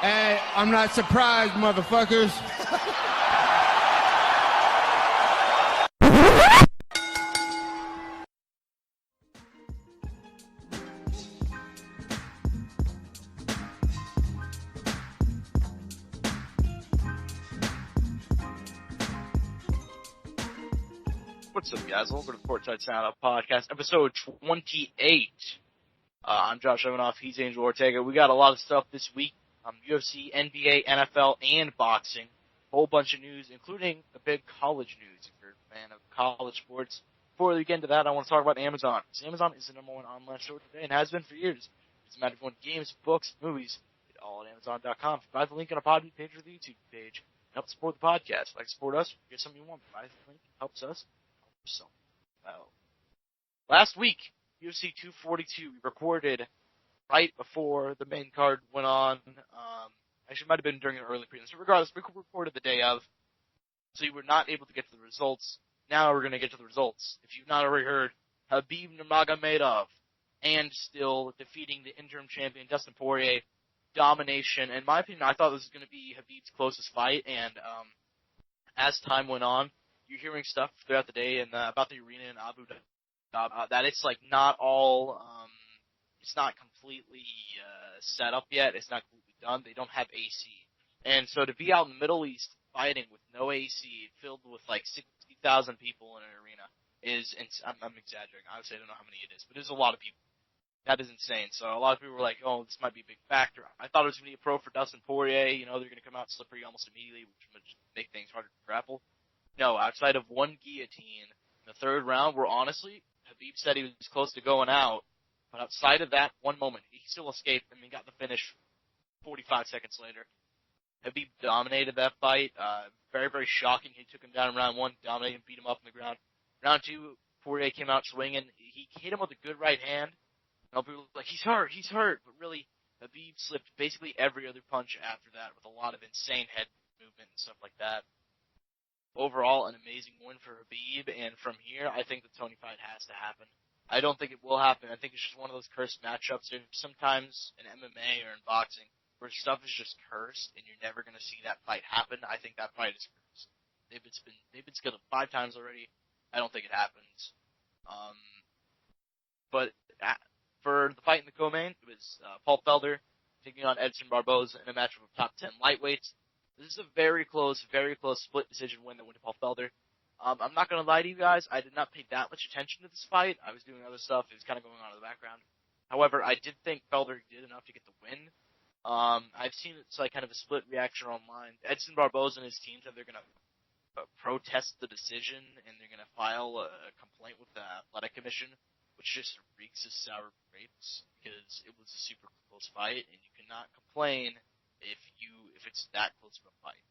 Hey, I'm not surprised, motherfuckers. What's up, guys? Welcome to the Courtside Soundoff podcast, episode 28. I'm Josh Evanoff. He's Angel Ortega. We got a lot of stuff this week. UFC, NBA, NFL, and boxing. A whole bunch of news, including a big college news if you're a fan of college sports. Before we get into that, I want to talk about Amazon. Because Amazon is the number one online store today and has been for years. It doesn't matter if you want games, books, movies, get it all at Amazon.com. Buy the link on a Podbean page or the YouTube page. Help support the podcast. Like support us, get something you want. Buy the link. Helps us. So, last week, UFC 242, we recorded right before the main card went on. Actually, it might have been during an early prelims. So regardless, we recorded the day of, so you were not able to get to the results. Now we're going to get to the results. If you've not already heard, Khabib Nurmagomedov, and still defeating the interim champion, Dustin Poirier, domination. In my opinion, I thought this was going to be Khabib's closest fight, and as time went on, you're hearing stuff throughout the day and about the arena in Abu Dhabi that it's like not all, it's not completely set up yet. It's not completely done. They don't have AC, and so to be out in the Middle East fighting with no AC, filled with like 60,000 people in an arena is. I'm exaggerating. Obviously, I don't know how many it is, but there's a lot of people. That is insane. So a lot of people were like, "Oh, this might be a big factor." I thought it was going to be a pro for Dustin Poirier. You know, they're going to come out slippery almost immediately, which would make things harder to grapple. No, outside of one guillotine in the third round, where honestly, Khabib said he was close to going out, but outside of that one moment, he still escaped and he got the finish 45 seconds later. Khabib dominated that fight. Very, very shocking. He took him down in round one, dominated him, beat him up on the ground. Round two, Poirier came out swinging. He hit him with a good right hand. And people were like, he's hurt. But really, Khabib slipped basically every other punch after that with a lot of insane head movement and stuff like that. Overall, an amazing win for Khabib, and from here, I think the Tony fight has to happen. I don't think it will happen. I think it's just one of those cursed matchups. There's sometimes in MMA or in boxing where stuff is just cursed, and you're never going to see that fight happen. I think that fight is cursed. They've been scheduled 5 times already. I don't think it happens. But for the fight in the co-main, it was Paul Felder taking on Edson Barboza in a match of top 10 lightweights. This is a very close split decision win that went to Paul Felder. I'm not going to lie to you guys. I did not pay that much attention to this fight. I was doing other stuff. It was kind of going on in the background. However, I did think Felder did enough to get the win. I've seen it's like kind of a split reaction online. Edson Barboza and his team said they're going to protest the decision and they're going to file a complaint with the Athletic Commission, which just reeks of sour grapes because it was a super close fight and you cannot complain if it's that close of a fight.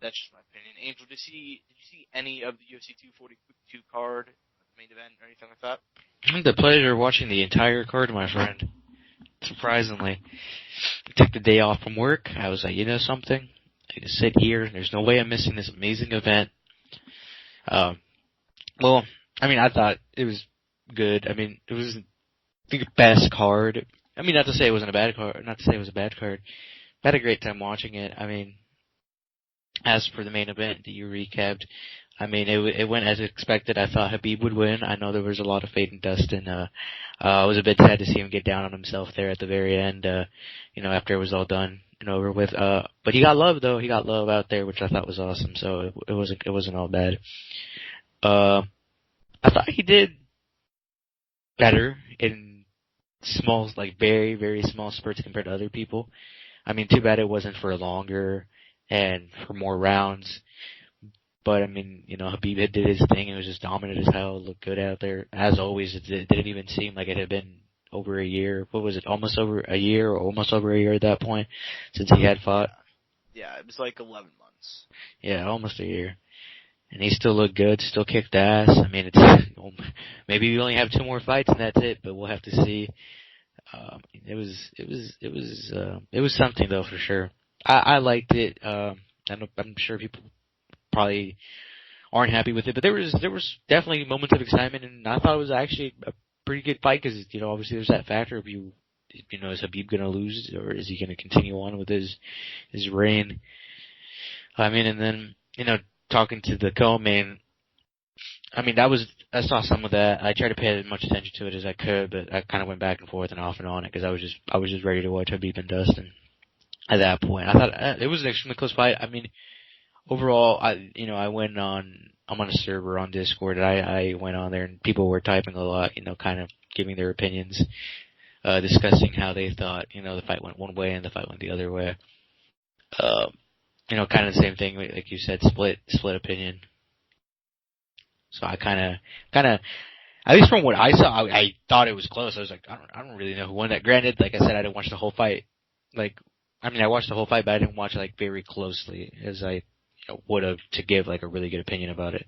That's just my opinion. Angel, did you see any of the UFC 242 card, the main event, or anything like that? I had the pleasure of watching the entire card, my friend. Surprisingly. I took the day off from work. I was like, you know something? I can sit here. There's no way I'm missing this amazing event. Well, I mean, I thought it was good. I mean, it was the best card. I mean, not to say it wasn't a bad card. Not to say it was a bad card. I had a great time watching it. I mean, as for the main event that you recapped, I mean, it went as expected. I thought Khabib would win. I know there was a lot of fate in Dustin. I was a bit sad to see him get down on himself there at the very end, after it was all done and over with. But he got love, though. He got love out there, which I thought was awesome, so it wasn't all bad. I thought he did better in small, like very, very small spurts compared to other people. I mean, too bad it wasn't for longer and for more rounds. But, I mean, Khabib did his thing. It was just dominant as hell. Looked good out there. As always, it didn't even seem like it had been over a year. What was it, almost over a year or almost over a year at that point since he had fought? Yeah, it was like 11 months. Yeah, almost a year. And he still looked good, still kicked ass. I mean, it's maybe we only have 2 more fights and that's it, but we'll have to see. It was something though for sure. I liked it. I'm sure people probably aren't happy with it, but there was definitely moments of excitement, and I thought it was actually a pretty good fight because obviously there's that factor of you is Habib gonna lose, or is he gonna continue on with his reign? I mean, and then, talking to the co-main, I mean, I saw some of that. I tried to pay as much attention to it as I could, but I kind of went back and forth and off and on it because I was just ready to watch Habib and Dustin at that point. I thought it was an extremely close fight. I mean, overall, I'm on a server on Discord, and I went on there and people were typing a lot, kind of giving their opinions, discussing how they thought, the fight went one way and the fight went the other way. Kind of the same thing, like you said, split opinion. So I kind of, at least from what I saw, I thought it was close. I was like, I don't really know who won that. Granted, like I said, I didn't watch the whole fight. I watched the whole fight, but I didn't watch it very closely as I would have to give a really good opinion about it.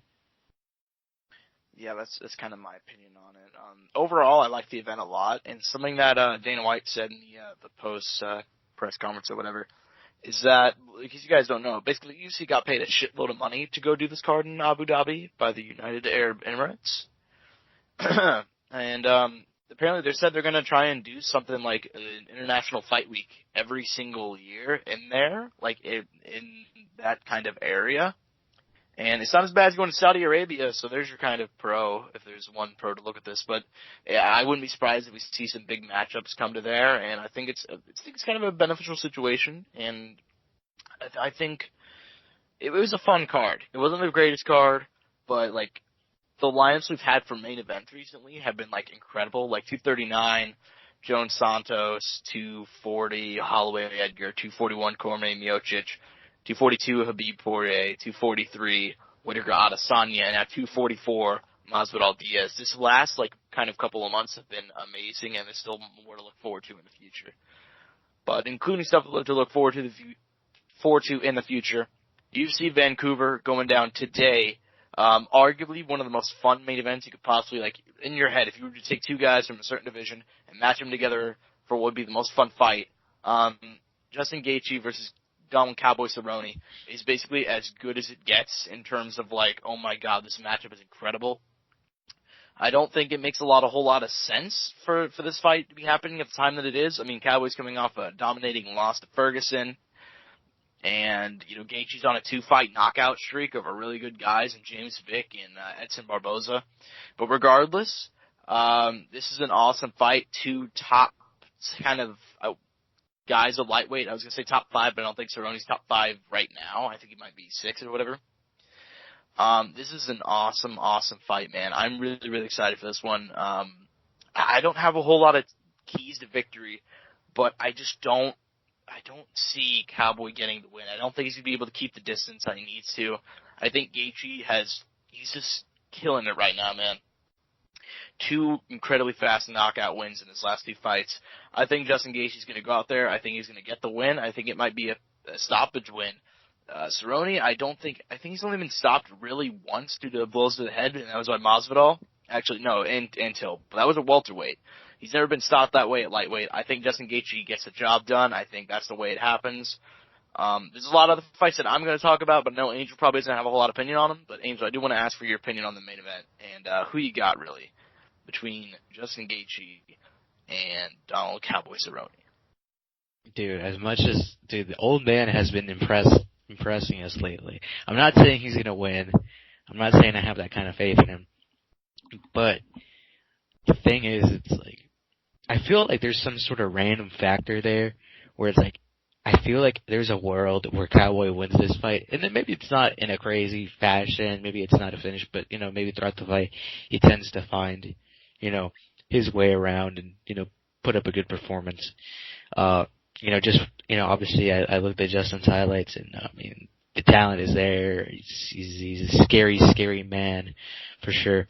Yeah, that's kind of my opinion on it. Overall, I liked the event a lot, and something that Dana White said in the post press conference or whatever is that, because you guys don't know, basically UFC got paid a shitload of money to go do this card in Abu Dhabi by the United Arab Emirates. And apparently they said they're going to try and do something like an international fight week every single year in there, in that kind of area. And it's not as bad as going to Saudi Arabia, so there's your kind of pro, if there's one pro to look at this. But yeah, I wouldn't be surprised if we see some big matchups come to there, and I think it's kind of a beneficial situation, and I think it was a fun card. It wasn't the greatest card, but the lineups we've had for main events recently have been incredible. 239, Jones Santos, 240, Holloway Edgar, 241, Cormier Miocic, 242, Habib Poirier, 243, Whittaker Adesanya, and at 244, Masvidal Diaz. This last, kind of couple of months have been amazing, and there's still more to look forward to in the future. But including stuff to look forward to in the future, UFC Vancouver going down today. Arguably one of the most fun main events you could possibly, in your head, if you were to take two guys from a certain division and match them together for what would be the most fun fight. Justin Gaethje versus Donald Cowboy Cerrone is basically as good as it gets in terms of oh my god, this matchup is incredible. I don't think it makes a whole lot of sense for this fight to be happening at the time that it is. I mean, Cowboy's coming off a dominating loss to Ferguson, and Gaethje's on a 2-fight knockout streak over really good guys in James Vick and Edson Barboza. But regardless, this is an awesome fight. Two top kind of guys of lightweight. I was going to say top 5, but I don't think Cerrone's top 5 right now. I think he might be 6 or whatever. This is an awesome, awesome fight, man. I'm really, really excited for this one. I don't have a whole lot of keys to victory, but I don't see Cowboy getting the win. I don't think he's going to be able to keep the distance that he needs to. I think Gaethje he's just killing it right now, man. 2 incredibly fast knockout wins in his last 2 fights. I think Justin Gaethje's going to go out there. I think he's going to get the win. I think it might be a stoppage win. Cerrone, I think he's only been stopped really once due to blows to the head, and that was by Masvidal. Actually, no, and Till. But that was a welterweight. He's never been stopped that way at lightweight. I think Justin Gaethje gets the job done. I think that's the way it happens. There's a lot of other fights that I'm going to talk about, but no, Angel probably doesn't have a whole lot of opinion on them. But Angel, I do want to ask for your opinion on the main event and who you got really between Justin Gaethje and Donald Cowboy Cerrone. Dude, the old man has been impressing us lately. I'm not saying he's going to win. I'm not saying I have that kind of faith in him. But the thing is, it's I feel like there's some sort of random factor there where it's I feel like there's a world where Cowboy wins this fight, and then maybe it's not in a crazy fashion, maybe it's not a finish, but, maybe throughout the fight he tends to find, his way around and, put up a good performance. Obviously I looked at Justin's highlights, and, the talent is there. He's a scary, scary man, for sure.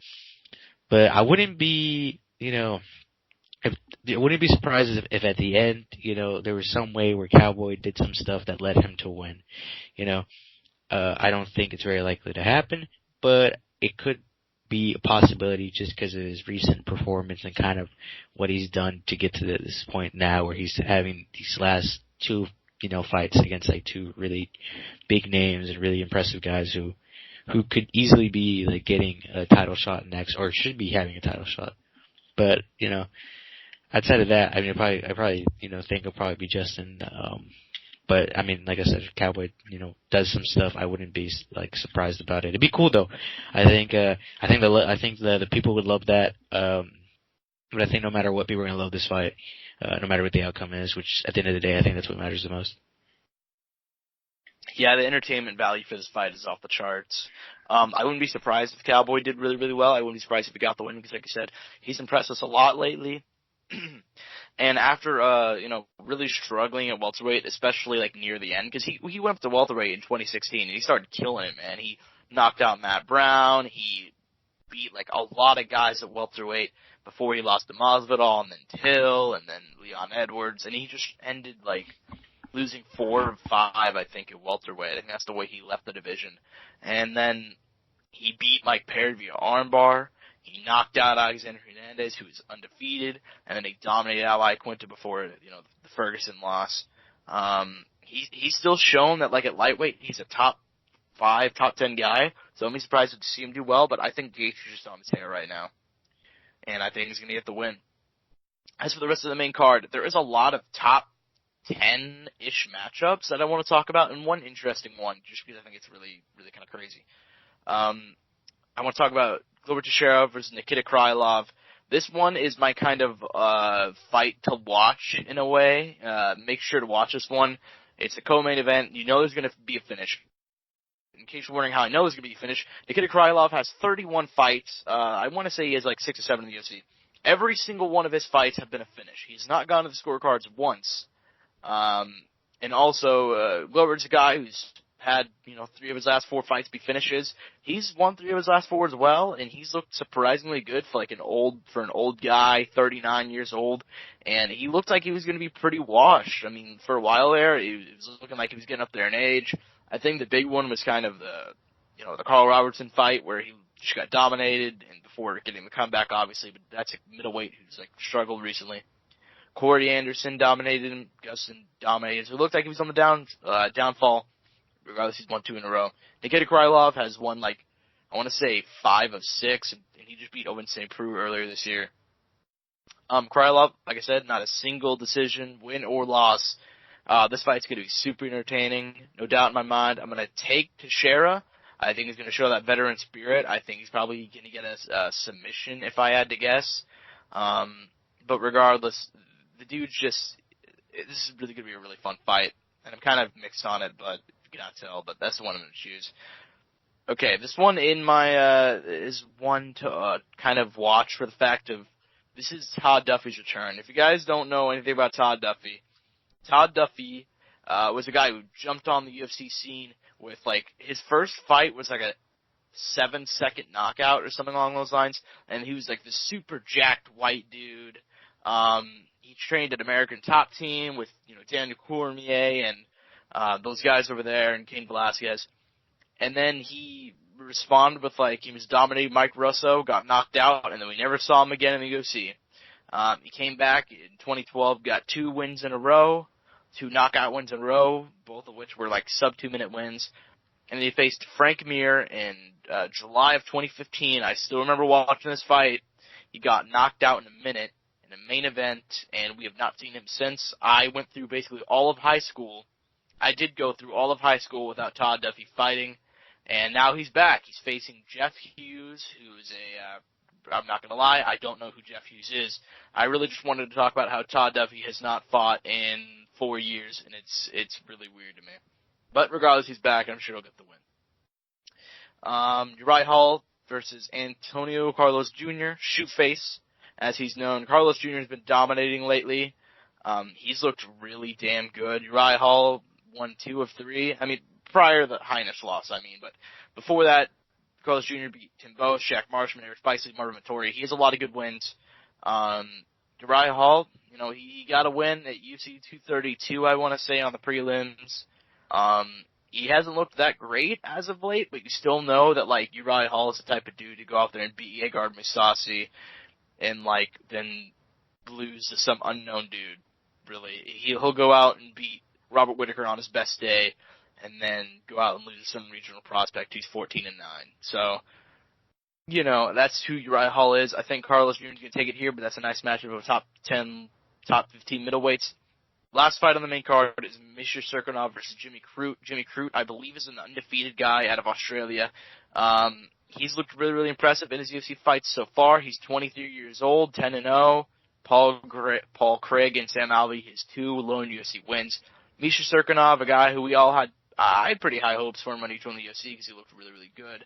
But I wouldn't be, I wouldn't be surprised if at the end, there was some way where Cowboy did some stuff that led him to win. I don't think it's very likely to happen, but it could be a possibility just because of his recent performance and kind of what he's done to get to this point now where he's having these last 2, fights against 2 really big names and really impressive guys who could easily be getting a title shot next, or should be having a title shot. But, outside of that, I mean, I probably think it'll probably be Justin. But I mean, like I said, if Cowboy, does some stuff, I wouldn't be like surprised about it. It'd be cool though. I think the people would love that. But I think no matter what, people are gonna love this fight, no matter what the outcome is. Which at the end of the day, I think that's what matters the most. Yeah, the entertainment value for this fight is off the charts. I wouldn't be surprised if Cowboy did really, really well. I wouldn't be surprised if he got the win because, like I said, he's impressed us a lot lately. And after, really struggling at welterweight, especially like near the end, because he went up to welterweight in 2016 and he started killing it, man. He knocked out Matt Brown. He beat like a lot of guys at welterweight before he lost to Masvidal and then Till and then Leon Edwards, and he just ended like losing 4 or 5, I think, at welterweight. I think that's the way he left the division. And then he beat Mike Perry via armbar. He knocked out Alexander Hernandez, who was undefeated, and then he dominated Al Quinta before, the Ferguson loss. He's still shown that, like, at lightweight, he's a top 5, top 10 guy, so I'm surprised to see him do well, but I think Gaethje is just on his hair right now. And I think he's going to get the win. As for the rest of the main card, there is a lot of top 10-ish matchups that I want to talk about, and one interesting one, just because I think it's really, really kind of crazy. I want to talk about Glover Teixeira versus Nikita Krylov. This one is my kind of fight to watch in a way. Make sure to watch this one. It's a co-main event. You know there's going to be a finish. In case you're wondering how I know there's going to be a finish, Nikita Krylov has 31 fights. I want to say he has like 6 or 7 in the UFC. Every single one of his fights have been a finish. He's not gone to the scorecards once. And also, Glover's a guy who's had, 3 of his last 4 fights be finishes. He's won 3 of his last 4 as well, and he's looked surprisingly good for an old guy, 39 years old, and he looked like he was going to be pretty washed. I mean, for a while there, he was looking like he was getting up there in age. I think the big one was kind of the Carl Robertson fight where he just got dominated, and before getting the comeback, obviously, but that's a middleweight who's, struggled recently. Corey Anderson dominated him. Gustin dominated. So it looked like he was on the downfall. Regardless, he's won 2 in a row. Nikita Krylov has won, I want to say 5 of 6, and he just beat Owen St. Preux earlier this year. Krylov, like I said, not a single decision, win or loss. This fight's going to be super entertaining. No doubt in my mind. I'm going to take Teixeira. I think he's going to show that veteran spirit. I think he's probably going to get a submission, if I had to guess. But regardless, the dude's this is really going to be a really fun fight. And I'm kind of mixed on it, but you cannot tell, but that's the one I'm going to choose. Okay, this one in my, is one to, kind of watch for the fact of, this is Todd Duffy's return. If you guys don't know anything about Todd Duffy was a guy who jumped on the UFC scene with, his first fight was a 7-second knockout or something along those lines, and he was this super jacked white dude. He trained at American Top Team with, Daniel Cormier and those guys over there and Cain Velasquez. And then he responded with, he was dominating Mike Russo, got knocked out, and then we never saw him again in the UFC. He came back in 2012, got 2 wins in a row, 2 knockout wins in a row, both of which were, sub 2-minute wins. And then he faced Frank Mir in July of 2015. I still remember watching this fight. He got knocked out in a minute in a main event, and we have not seen him since. I went through basically all of high school. I did go through all of high school without Todd Duffy fighting, and now he's back. He's facing Jeff Hughes, who's I'm not going to lie, I don't know who Jeff Hughes is. I really just wanted to talk about how Todd Duffy has not fought in 4 years, and it's really weird to me. But regardless, he's back, and I'm sure he'll get the win. Uriah Hall versus Antonio Carlos Jr., Shootface, as he's known. Carlos Jr. has been dominating lately. He's looked really damn good. Uriah Hall won 2 of 3. I mean, prior to the Highness loss, but before that, Carlos Jr. beat Tim Bowe, Shaq Marshman, Eric Spicely, Marvin Vettori. He has a lot of good wins. Uriah Hall, he got a win at UFC 232, I want to say, on the prelims. He hasn't looked that great as of late, but you still know that, Uriah Hall is the type of dude to go out there and beat Gegard Mousasi and, then lose to some unknown dude, really. He'll go out and beat Robert Whittaker on his best day and then go out and lose to some regional prospect who's 14-9. So, that's who Uriah Hall is. I think Carlos Jr. is going to take it here, but that's a nice matchup of top 10, top 15 middleweights. Last fight on the main card is Misha Serkinov versus Jimmy Crute. Jimmy Crute, I believe, is an undefeated guy out of Australia. He's looked really, really impressive in his UFC fights so far. He's 23 years old, 10-0. Paul Craig and Sam Alvey, his 2 lone UFC wins. Misha Serkinov, a guy who we all had, I had pretty high hopes for him when he joined the UFC because he looked really, really good.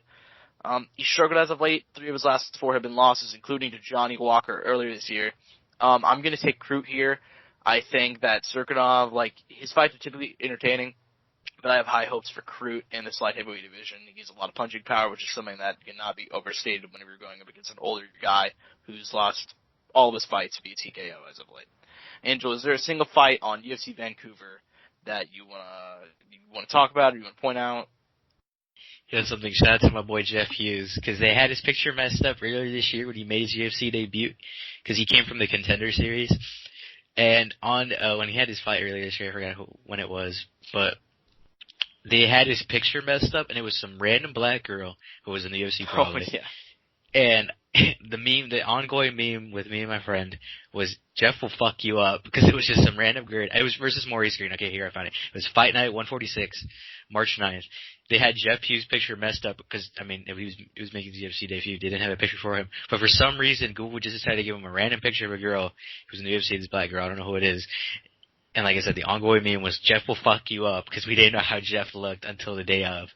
He struggled as of late. 3 of his last 4 have been losses, including to Johnny Walker earlier this year. I'm going to take Crute here. I think that Serkinov, his fights are typically entertaining, but I have high hopes for Crute in the light heavyweight division. He has a lot of punching power, which is something that cannot be overstated whenever you're going up against an older guy who's lost all of his fights via TKO as of late. Angel, is there a single fight on UFC Vancouver that you want to talk about or you want to point out? You know something? Shout out to my boy Jeff Hughes, because they had his picture messed up earlier this year when he made his UFC debut, because he came from the Contender Series. And when he had his fight earlier this year, I forgot when it was, but they had his picture messed up, and it was some random black girl who was in the UFC probably. Oh, yeah. And the ongoing meme with me and my friend was Jeff will fuck you up, because it was just some random girl. It was versus Maurice Green. Okay, here I found it. It was Fight Night 146, March 9th. They had Jeff Hughes' picture messed up because, he was making his UFC debut. They didn't have a picture for him. But for some reason, Google just decided to give him a random picture of a girl who's in the UFC, this black girl. I don't know who it is. And like I said, the ongoing meme was Jeff will fuck you up, because we didn't know how Jeff looked until the day of.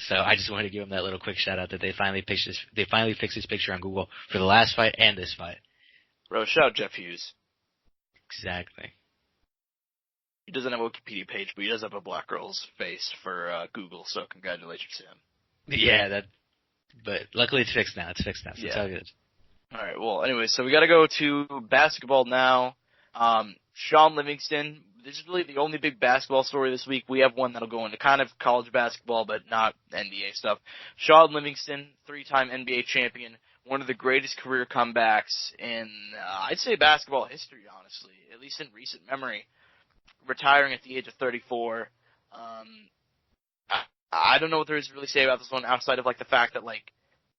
So I just wanted to give him that little quick shout out that they finally fixed his picture on Google for the last fight and this fight. Bro, shout out Jeff Hughes. Exactly. He doesn't have a Wikipedia page, but he does have a black girl's face for Google, so congratulations to him. Yeah, but luckily it's fixed now. So yeah. It's all good. Alright, well, anyway, so we gotta go to basketball now. Sean Livingston, this is really the only big basketball story this week. We have one that'll go into kind of college basketball, but not NBA stuff. Sean Livingston, 3-time NBA champion, one of the greatest career comebacks in, I'd say, basketball history, honestly, at least in recent memory. Retiring at the age of 34. I don't know what there is to really say about this one outside of the fact that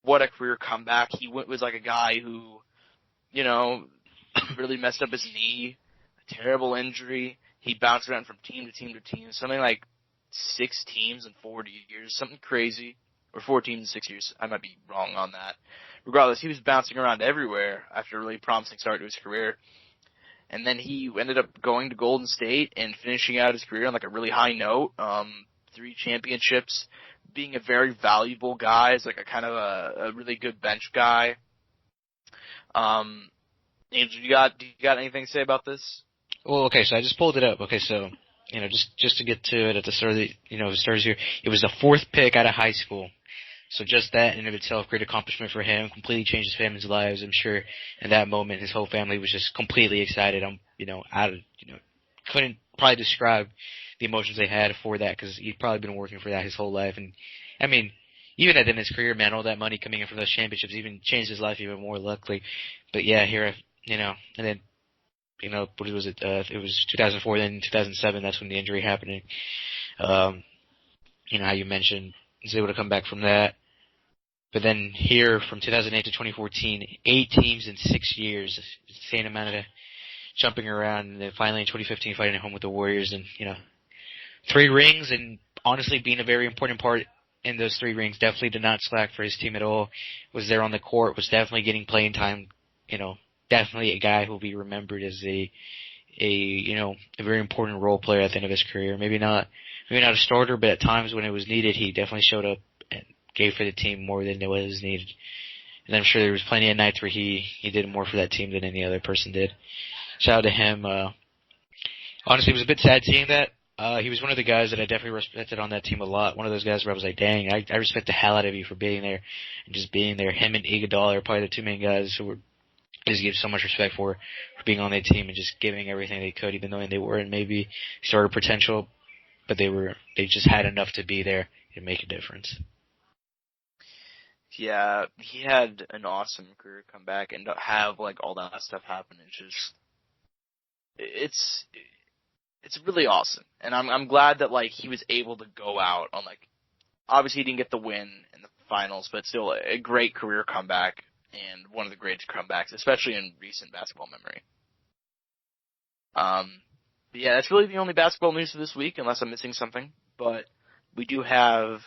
what a career comeback. He was a guy who, really messed up his knee, a terrible injury. He bounced around from team to team to team, something like 6 teams in 40 years, something crazy, or 4 teams in 6 years. I might be wrong on that. Regardless, he was bouncing around everywhere after a really promising start to his career. And then he ended up going to Golden State and finishing out his career on a really high note. 3 championships, being a very valuable guy, as a kind of a really good bench guy. Angel, do you got anything to say about this? Well, okay, so I just pulled it up. Okay, so just to get to it at the start of the start here, it was the 4th pick out of high school. So just that in of itself, great accomplishment for him. Completely changed his family's lives. I'm sure in that moment, his whole family was just completely excited. Couldn't probably describe the emotions they had for that, because he'd probably been working for that his whole life. And even at the end of his career, man, all that money coming in from those championships even changed his life even more, luckily. But yeah, here, and then, what was it? It was 2004, then 2007. That's when the injury happened. How you mentioned. He's able to come back from that. But then here, from 2008 to 2014, 8 teams in 6 years, insane amount of jumping around, and then finally in 2015 fighting at home with the Warriors, and 3 rings, and honestly being a very important part in those 3 rings. Definitely did not slack for his team at all. Was there on the court, was definitely getting playing time. Definitely a guy who will be remembered as a very important role player at the end of his career. Maybe not a starter, but at times when it was needed, he definitely showed up and gave for the team more than it was needed. And I'm sure there was plenty of nights where he did more for that team than any other person did. Shout out to him. Honestly, it was a bit sad seeing that. He was one of the guys that I definitely respected on that team a lot. One of those guys where I was like, dang, I respect the hell out of you for being there and just being there. Him and Iguodala are probably the 2 main guys who were just give so much respect for being on that team and just giving everything they could, even though they weren't maybe starter potential, but they just had enough to be there and make a difference. Yeah, he had an awesome career comeback, and to have all that stuff happen, it's really awesome. And I'm glad that he was able to go out on obviously he didn't get the win in the finals, but still a great career comeback and one of the greatest comebacks, especially in recent basketball memory. But yeah, that's really the only basketball news for this week, unless I'm missing something. But we do have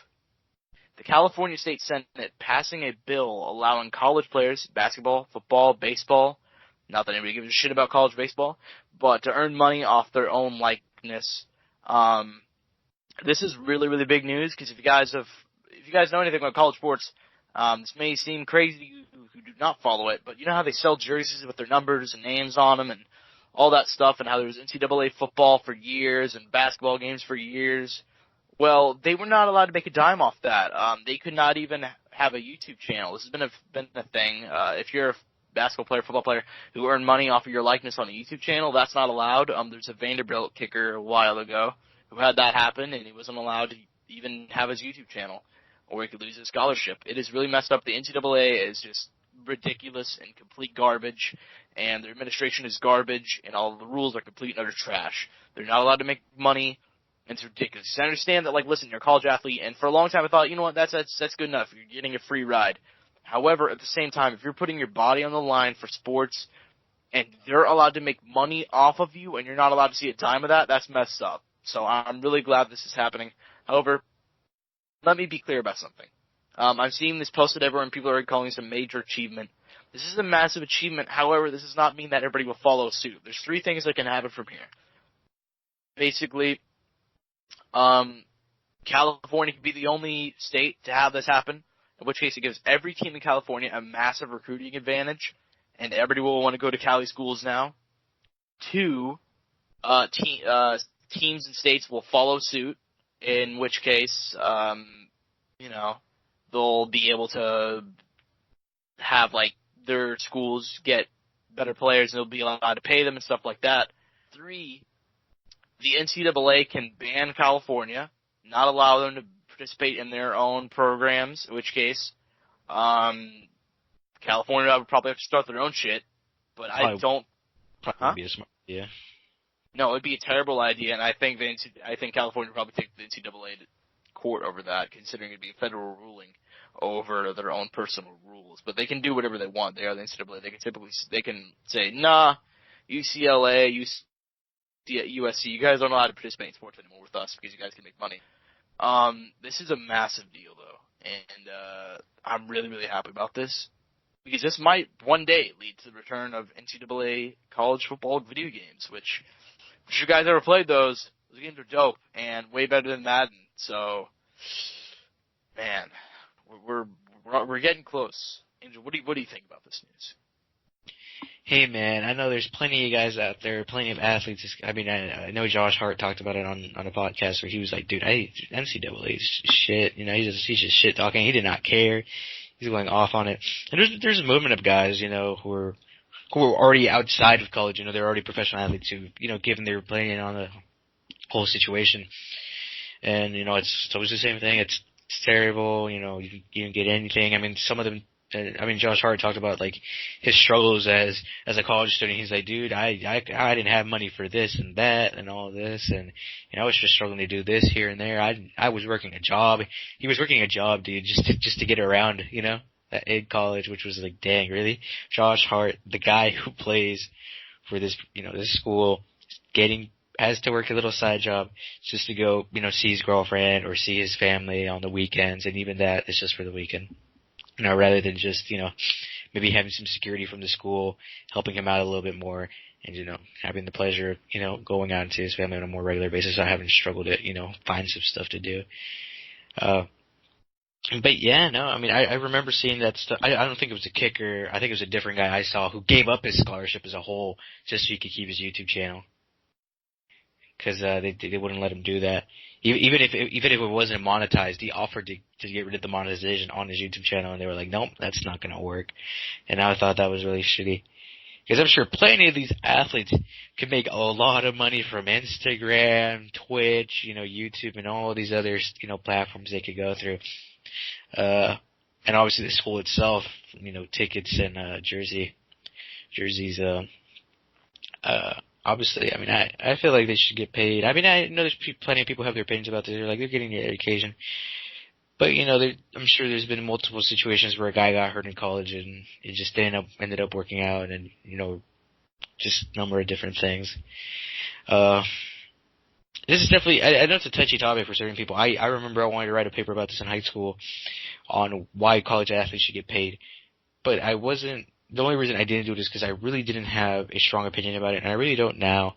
the California State Senate passing a bill allowing college players, basketball, football, baseball, not that anybody gives a shit about college baseball, but to earn money off their own likeness. This is really, really big news because if you guys know anything about college sports, this may seem crazy to you who do not follow it, but you know how they sell jerseys with their numbers and names on them and all that stuff, and how there was NCAA football for years and basketball games for years. Well, they were not allowed to make a dime off that. They could not even have a YouTube channel. This has been a thing. If you're a basketball player, football player who earn money off of your likeness on a YouTube channel, that's not allowed. There's a Vanderbilt kicker a while ago who had that happen, and he wasn't allowed to even have his YouTube channel, or he could lose his scholarship. It is really messed up. The NCAA is just ridiculous and complete garbage, and their administration is garbage, and all the rules are complete and utter trash. They're not allowed to make money. It's ridiculous. I understand that, listen, you're a college athlete, and for a long time I thought, you know what, that's good enough. You're getting a free ride. However, at the same time, if you're putting your body on the line for sports, and they're allowed to make money off of you, and you're not allowed to see a dime of that, that's messed up. So I'm really glad this is happening. However, let me be clear about something. I'm seeing this posted everywhere, and people are calling this a major achievement. This is a massive achievement. However, this does not mean that everybody will follow suit. There's 3 things that can happen from here. Basically, California could be the only state to have this happen, in which case it gives every team in California a massive recruiting advantage, and everybody will want to go to Cali schools now. 2, teams and states will follow suit, in which case, they'll be able to have, their schools get better players, and they'll be allowed to pay them and stuff like that. 3, the NCAA can ban California, not allow them to participate in their own programs, in which case, California would probably have to start their own shit, but I don't... Probably would be a smart idea. No, it'd be a terrible idea, and I think California would probably take the NCAA to court over that, considering it'd be a federal ruling over their own personal rules. But they can do whatever they want. They are the NCAA. They can say, nah, UCLA, USC, you guys aren't allowed to participate in sports anymore with us because you guys can make money. This is a massive deal, though, and I'm really, really happy about this because this might one day lead to the return of NCAA college football video games, which if you guys ever played those games are dope and way better than Madden. So, man, we're getting close. Angel, what do you think about this news? Hey man, I know there's plenty of guys out there, plenty of athletes. I mean, I know Josh Hart talked about it on a podcast where he was like, dude, NCAA is shit. He's just shit talking. He did not care. He's going off on it. And there's a movement of guys, who are already outside of college. They're already professional athletes who, given their opinion on the whole situation. And, it's always the same thing. It's terrible. You don't get anything. I mean, some of them. Josh Hart talked about his struggles as a college student. He's like, dude, I didn't have money for this and that and all this, and I was just struggling to do this here and there. I was working a job. He was working a job, dude, just to get around, at college, which was like, dang, really? Josh Hart, the guy who plays for this, this school, has to work a little side job just to go, see his girlfriend or see his family on the weekends, and even that is just for the weekend. Rather than just, maybe having some security from the school, helping him out a little bit more, and, having the pleasure of, going out and see his family on a more regular basis, not having to struggle to, find some stuff to do. But yeah, no, I remember seeing that stuff. I don't think it was a kicker. I think it was a different guy I saw who gave up his scholarship as a whole just so he could keep his YouTube channel. Cause, they wouldn't let him do that. Even if it wasn't monetized, he offered to get rid of the monetization on his YouTube channel, and they were like, nope, that's not gonna work. And I thought that was really shitty. Because I'm sure plenty of these athletes could make a lot of money from Instagram, Twitch, YouTube, and all these other, platforms they could go through. And obviously the school itself, tickets and, jerseys, obviously, I feel like they should get paid. I know there's plenty of people who have their opinions about this. They're like, they're getting their education. But I'm sure there's been multiple situations where a guy got hurt in college and it just ended up working out, and just a number of different things. This is definitely, I know it's a touchy topic for certain people. I remember I wanted to write a paper about this in high school on why college athletes should get paid. But the only reason I didn't do it is because I really didn't have a strong opinion about it, and I really don't now.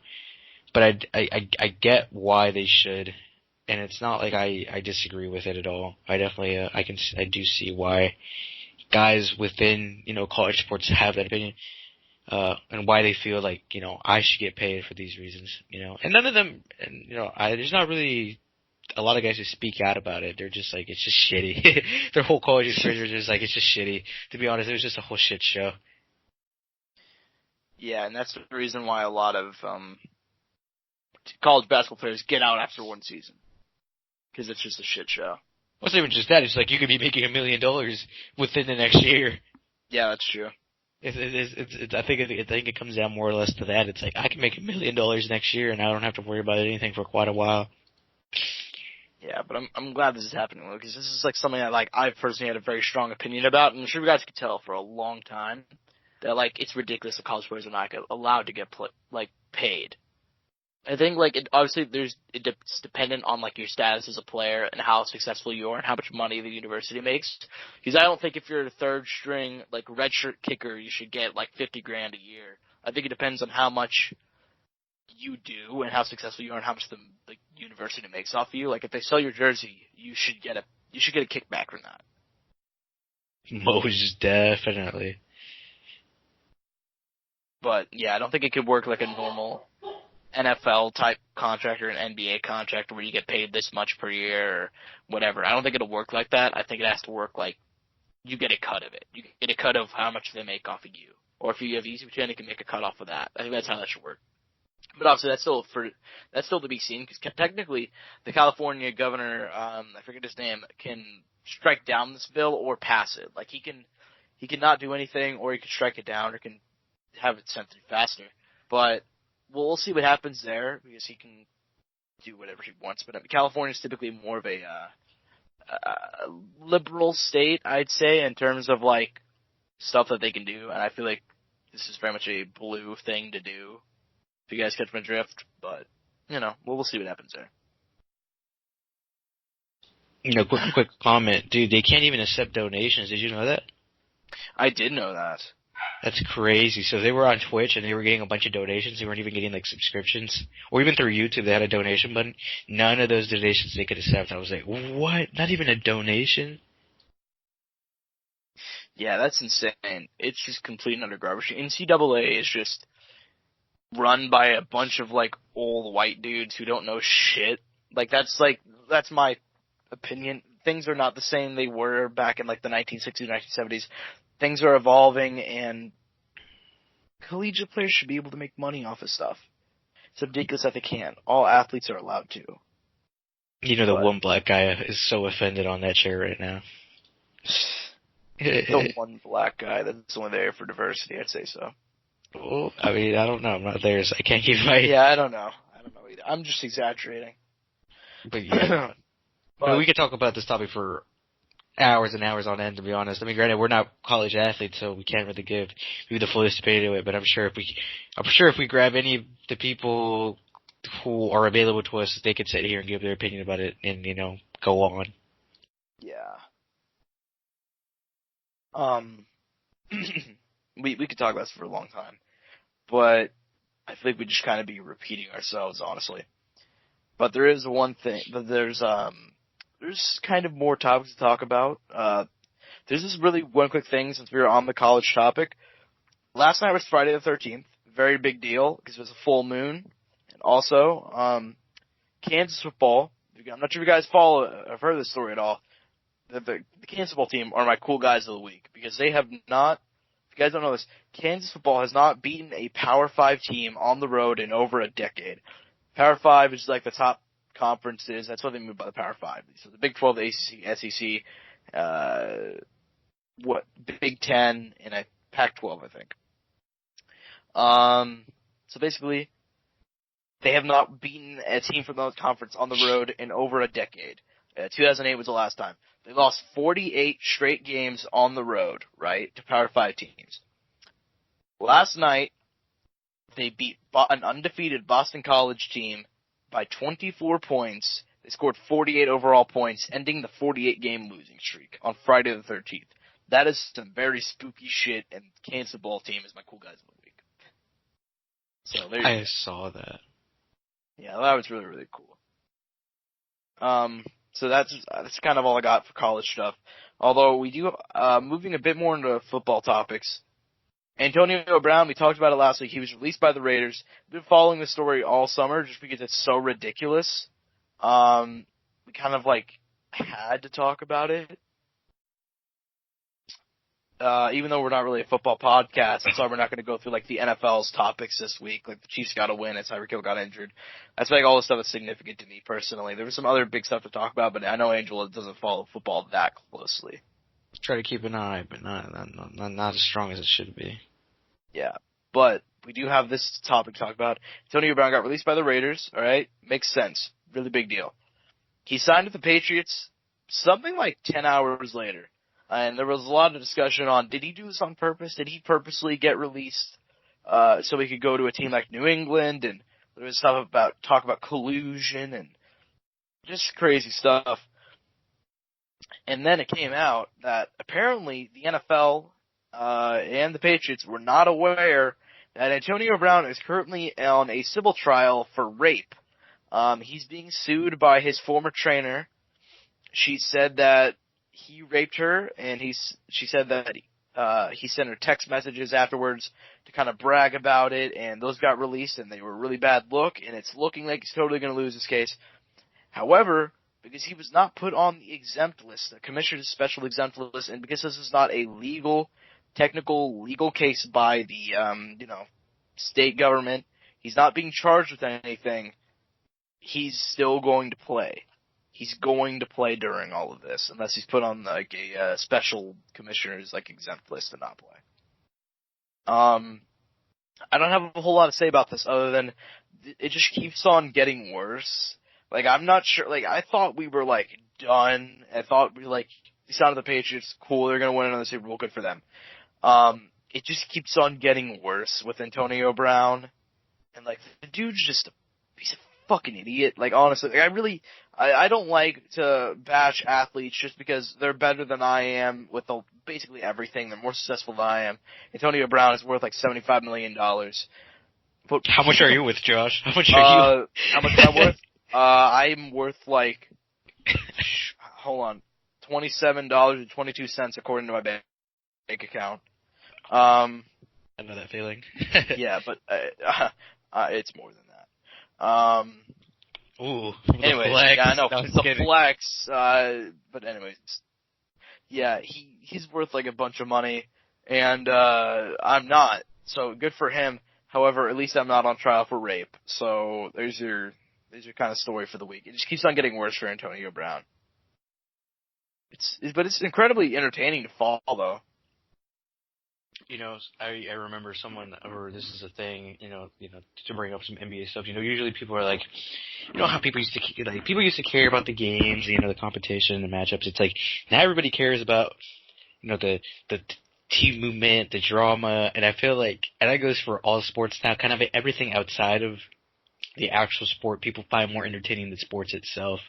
But I get why they should, and it's not like I disagree with it at all. I definitely, I do see why guys within, college sports have that opinion. And why they feel like, I should get paid for these reasons, and none of them, and, there's not really a lot of guys who speak out about it. They're just like, it's just shitty. Their whole college experience is just like, it's just shitty. To be honest, it was just a whole shit show. Yeah, and that's the reason why a lot of college basketball players get out after one season. Because it's just a shit show. Well, it's not even just that. It's like you could be making $1 million within the next year. Yeah, that's true. I think it comes down more or less to that. It's like, I can make $1 million next year, and I don't have to worry about anything for quite a while. Yeah, but I'm glad this is happening, because this is like something that I personally had a very strong opinion about, and I'm sure you guys could tell for a long time that it's ridiculous that college players are not allowed to get paid. I think obviously it's dependent on your status as a player and how successful you are and how much money the university makes. Because I don't think if you're a third string redshirt kicker you should get $50,000 a year. I think it depends on how much you do and how successful you are and how much the university makes off of you. If they sell your jersey, you should get a kickback from that. Most definitely. But yeah, I don't think it could work like a normal NFL type contract or an NBA contract where you get paid this much per year or whatever. I don't think it'll work like that. I think it has to work you get a cut of it. You get a cut of how much they make off of you. Or if you have ESPN, you can make a cut off of that. I think that's how that should work. But obviously that's still to be seen, because technically the California governor, I forget his name, can strike down this bill or pass it. He can not do anything, or he can strike it down, or can have it sent through faster. But we'll see what happens there, because he can do whatever he wants. But California is typically more of a liberal state, I'd say, in terms of stuff that they can do. And I feel like this is very much a blue thing to do, if you guys catch my drift. But we'll see what happens there. Quick comment, dude. They can't even accept donations. Did you know that? I did know that. That's crazy. So they were on Twitch and they were getting a bunch of donations. They weren't even getting subscriptions, or even through YouTube. They had a donation button. None of those donations they could accept. I was like, what? Not even a donation? Yeah, that's insane. It's just complete and utter garbage. NCAA is just run by a bunch of old white dudes who don't know shit. That's my opinion. Things are not the same they were back in the 1960s, 1970s. Things are evolving, and collegiate players should be able to make money off of stuff. It's ridiculous that they can't. All athletes are allowed to. The one black guy is so offended on that chair right now. The one black guy that's only there for diversity, I'd say so. Well, I mean, I don't know. I'm not there, so I can't keep my... Yeah, I don't know either. I'm just exaggerating. But yeah. We could talk about this topic for hours and hours on end, to be honest. I mean, granted, we're not college athletes, so we can't really give you the fullest opinion to it. But I'm sure if we grab any of the people who are available to us, they could sit here and give their opinion about it and go on. Yeah. We could talk about this for a long time, but I think we'd just kind of be repeating ourselves, honestly. But there is one thing. There's kind of more topics to talk about. There's just really one quick thing since we were on the college topic. Last night was Friday the 13th. Very big deal because it was a full moon. And also, Kansas football. I'm not sure if you guys have heard this story at all. The Kansas football team are my cool guys of the week because they have not, if you guys don't know this, Kansas football has not beaten a Power 5 team on the road in over a decade. Power 5 is the top conferences. That's what they mean by the Power 5. So the Big 12, the ACC, SEC, Big 10, and Pac-12, I think. So basically, they have not beaten a team from those conference on the road in over a decade. 2008 was the last time. They lost 48 straight games on the road, right, to Power 5 teams. Last night, they beat an undefeated Boston College team by 24 points. They scored 48 overall points, ending the 48-game losing streak on Friday the 13th. That is some very spooky shit, and Kansas Ball team is my cool guys of the week. So there you go. I saw that. Yeah, that was really, really cool. So that's kind of all I got for college stuff. Although we do, moving a bit more into football topics. Antonio Brown, we talked about it last week. He was released by the Raiders. We've been following the story all summer just because it's so ridiculous. We kind of had to talk about it. Even though we're not really a football podcast, that's why we're not going to go through the NFL's topics this week. The Chiefs got to win, and Tyreek Hill got injured. That's all this stuff is significant to me personally. There was some other big stuff to talk about, but I know Angel doesn't follow football that closely. Try to keep an eye, but not as strong as it should be. Yeah, but we do have this topic to talk about. Antonio Brown got released by the Raiders. All right, makes sense. Really big deal. He signed with the Patriots something like 10 hours later. And there was a lot of discussion on, did he do this on purpose? Did he purposely get released so he could go to a team like New England? And there was talk about collusion and just crazy stuff. And then it came out that apparently the NFL and the Patriots were not aware that Antonio Brown is currently on a civil trial for rape. He's being sued by his former trainer. She said that he raped her, and she said that he sent her text messages afterwards to kind of brag about it, and those got released, and they were a really bad look, and it's looking like he's totally going to lose this case. However, because he was not put on the exempt list, the commissioner's special exempt list, and because this is not a technical legal case by the state government, he's not being charged with anything. He's still going to play. He's going to play during all of this, unless he's put on a special commissioner's exempt list to not play. I don't have a whole lot to say about this other than it just keeps on getting worse. I'm not sure. I thought we were done. I thought we sounded the Patriots cool. They're gonna win another Super Bowl. Good for them. It just keeps on getting worse with Antonio Brown, and the dude's just he's a fucking idiot. Honestly, I don't like to bash athletes just because they're better than I am with basically everything. They're more successful than I am. Antonio Brown is worth $75 million. But how much are you with, Josh? How much are you? How much am I worth? I'm worth hold on, $27.22 according to my bank account. I know that feeling. Yeah, but it's more than that. Ooh. Anyways, flex. yeah, I know No, it's the kidding. flex. But anyways, yeah, he's worth a bunch of money, and I'm not. So good for him. However, at least I'm not on trial for rape. So there's your kind of story for the week. It just keeps on getting worse for Antonio Brown. But it's incredibly entertaining to follow. I remember someone, or this is a thing, to bring up some NBA stuff. Usually people are how people used to care about the games, the competition, the matchups. It's now everybody cares about, the team movement, the drama, and I feel and that goes for all sports now. Kind of everything outside of the actual sport, people find more entertaining than sports itself.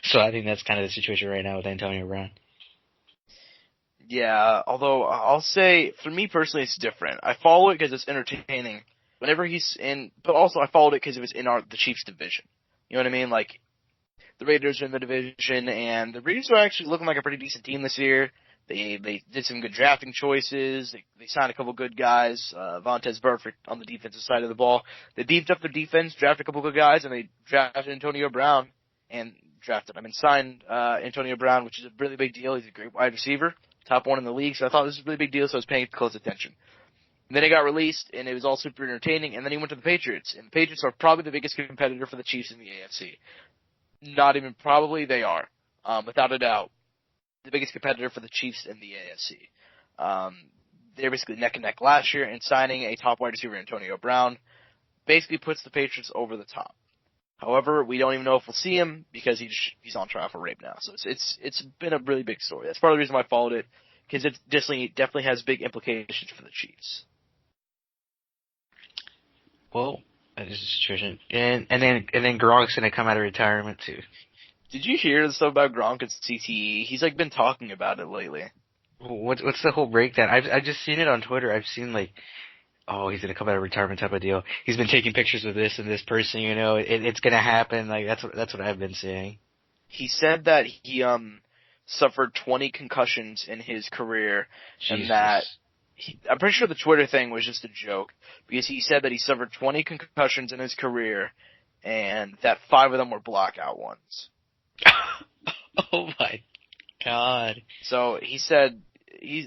So I think that's kind of the situation right now with Antonio Brown. Yeah, although I'll say, for me personally, it's different. I follow it because it's entertaining whenever he's in, but also I followed it because it was in the Chiefs division. You know what I mean? The Raiders are in the division, and the Raiders are actually looking like a pretty decent team this year. They did some good drafting choices. They signed a couple good guys. Vontaze Burfict on the defensive side of the ball. They beefed up their defense, drafted a couple good guys, and they drafted Antonio Brown signed Antonio Brown, which is a really big deal. He's a great wide receiver. Top one in the league, so I thought this was a really big deal, so I was paying close attention. And then he got released, and it was all super entertaining, and then he went to the Patriots. And the Patriots are probably the biggest competitor for the Chiefs in the AFC. Not even probably, they are. Without a doubt. The biggest competitor for the Chiefs in the AFC. They're basically neck and neck last year, and signing a top wide receiver, Antonio Brown, basically puts the Patriots over the top. However, we don't even know if we'll see him because he's on trial for rape now. So it's been a really big story. That's part of the reason why I followed it, because it definitely has big implications for the Chiefs. Well, that is a situation. And then Gronk's gonna come out of retirement too. Did you hear the stuff about Gronk and CTE? He's like been talking about it lately. What's the whole breakdown? I've just seen it on Twitter. I've seen like, oh, he's gonna come out of retirement type of deal. He's been taking pictures with this and this person. You know, it's gonna happen. Like that's what I've been seeing. He said that he suffered 20 concussions in his career, Jesus. and that I'm pretty sure the Twitter thing was just a joke, because he said that he suffered 20 concussions in his career, and that 5 of them were blackout ones. Oh my God. So he said,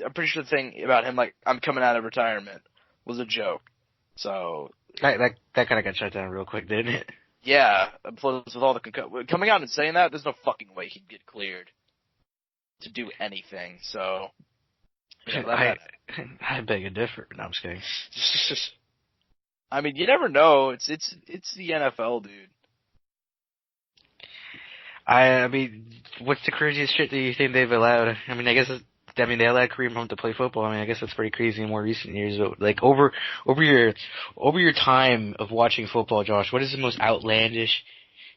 I'm pretty sure the thing about him, like, I'm coming out of retirement, was a joke. So That kind of got shut down real quick, didn't it? yeah, plus with all the coming out and saying that, there's no fucking way he'd get cleared to do anything. So yeah, I beg to differ. No, I'm just kidding. I mean, you never know. It's the NFL, dude. I mean, what's the craziest shit that you think they've allowed? I mean, they allowed Kareem Hunt to play football. I mean, I guess that's pretty crazy in more recent years. But like over your time of watching football, Josh, what is the most outlandish,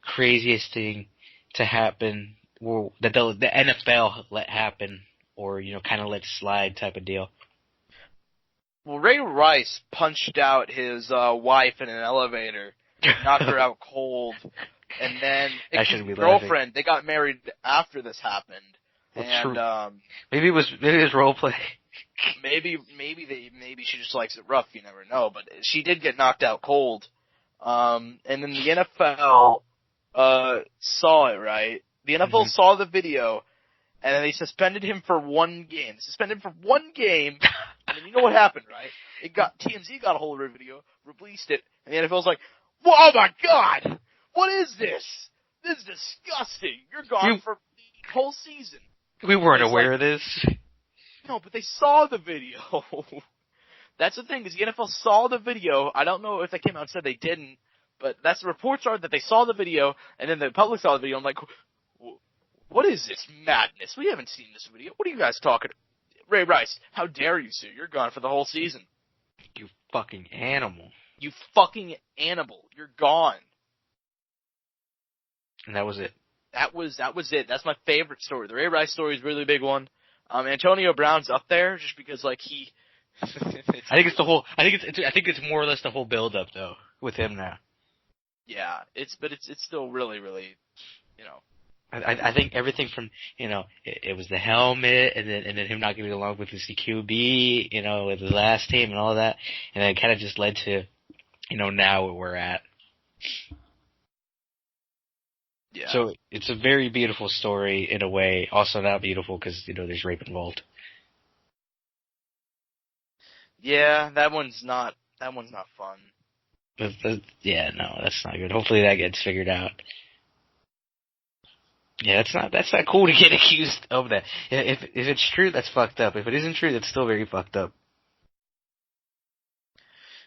craziest thing to happen, or that the NFL let happen, or kind of let slide type of deal? Well, Ray Rice punched out his wife in an elevator, knocked her out cold, and then his girlfriend. They got married after this happened. That's and true. Maybe it was role play. Maybe she just likes it rough. You never know. But she did get knocked out cold. And then the NFL saw it, right? The NFL saw the video, and then they suspended him for 1 game. And then you know what happened, right? TMZ got a hold of the video, released it, and the NFL's like, "Whoa, oh my God! What is this? This is disgusting. You're gone for the whole season." We weren't aware of this. No, but they saw the video. That's the thing, is the NFL saw the video. I don't know if they came out and said they didn't, but that's the reports are that they saw the video, and then the public saw the video. I'm like, what is this madness? We haven't seen this video. What are you guys talking? Ray Rice, how dare you, sir? You're gone for the whole season. You fucking animal. You fucking animal. You're gone. And that was it. That was it. That's my favorite story. The Ray Rice story is a really big one. Antonio Brown's up there just because, like, he. I think it's more or less the whole build up though with him now. Yeah, it's still really, really, I think everything from it was the helmet and then him not getting along with his QB, with his last team and all that, and then it kind of just led to now where we're at. Yeah. So it's a very beautiful story in a way, also not beautiful because there's rape involved. Yeah, that one's not fun. Yeah, no, that's not good. Hopefully that gets figured out. Yeah, that's not cool to get accused of that. If it's true, that's fucked up. If it isn't true, that's still very fucked up.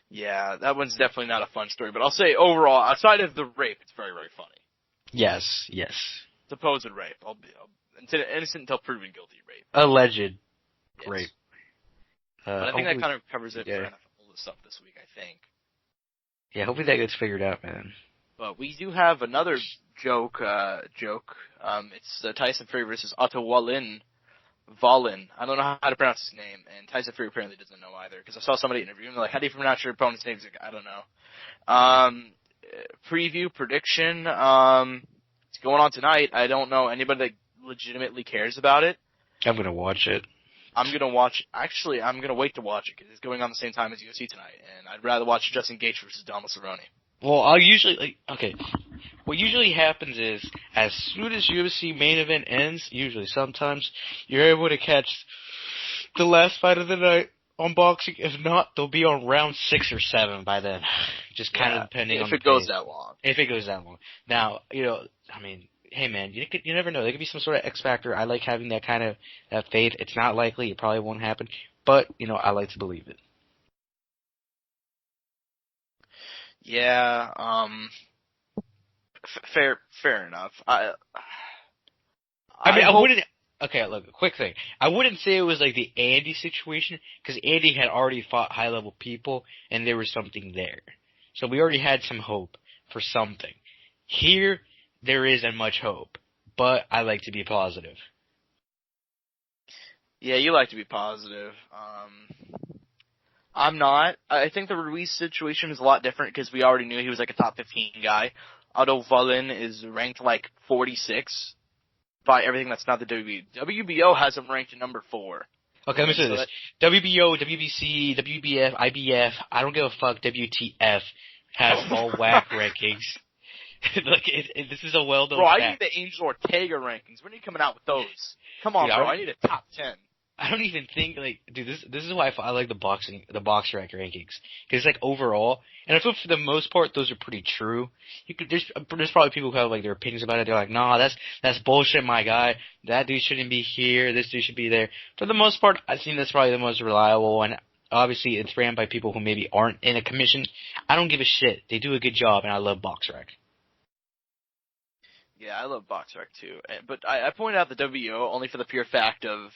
Yeah, that one's definitely not a fun story. But I'll say overall, outside of the rape, it's very, very funny. Yes. Supposed rape. I'll be innocent until proven guilty rape. Alleged rape. But I think that kind of covers it for NFL stuff this week, I think. Yeah, hopefully that gets figured out, man. But we do have another joke. It's Tyson Fury versus Otto Wallin. I don't know how to pronounce his name, and Tyson Fury apparently doesn't know either, because I saw somebody interview him, like, how do you pronounce your opponent's name? He's like, I don't know. Preview, prediction, it's going on tonight. I don't know anybody that legitimately cares about it. I'm gonna watch it. I'm gonna wait to watch it, because it's going on the same time as UFC tonight, and I'd rather watch Justin Gaethje versus Donald Cerrone. Well, what usually happens is, as soon as UFC main event ends, sometimes, you're able to catch the last fight of the night on boxing. If not, they'll be on round 6 or 7 by then. Just kind of depending on if it goes that long. If it goes that long. Now, hey man, you never know. There could be some sort of X factor. I like having that kind of that faith. It's not likely. It probably won't happen. But, I like to believe it. Yeah, Fair enough. I wouldn't. Okay, look, a quick thing. I wouldn't say it was like the Andy situation, because Andy had already fought high-level people, and there was something there. So we already had some hope for something. Here, there isn't much hope, but I like to be positive. Yeah, you like to be positive. I'm not. I think the Ruiz situation is a lot different because we already knew he was like a top 15 guy. Otto Wallin is ranked like 46 by everything that's not the WBO. WBO has him ranked at number 4. Okay, let me say this. WBO, WBC, WBF, IBF, I don't give a fuck, WTF has all whack rankings. Like, this is a well-known fact. Bro, I need the Angel Ortega rankings. When are you coming out with those? Come on, dude, bro. I need a top 10. I don't even think, like, dude, this is why I like the box rank rankings. Because, like, overall, and I feel for the most part, those are pretty true. There's probably people who have, like, their opinions about it. They're like, nah, that's bullshit, my guy. That dude shouldn't be here. This dude should be there. For the most part, I think that's probably the most reliable, and obviously it's ran by people who maybe aren't in a commission. I don't give a shit. They do a good job, and I love box rank. Yeah, I love BoxRec too. But I pointed out the WBO only for the pure fact of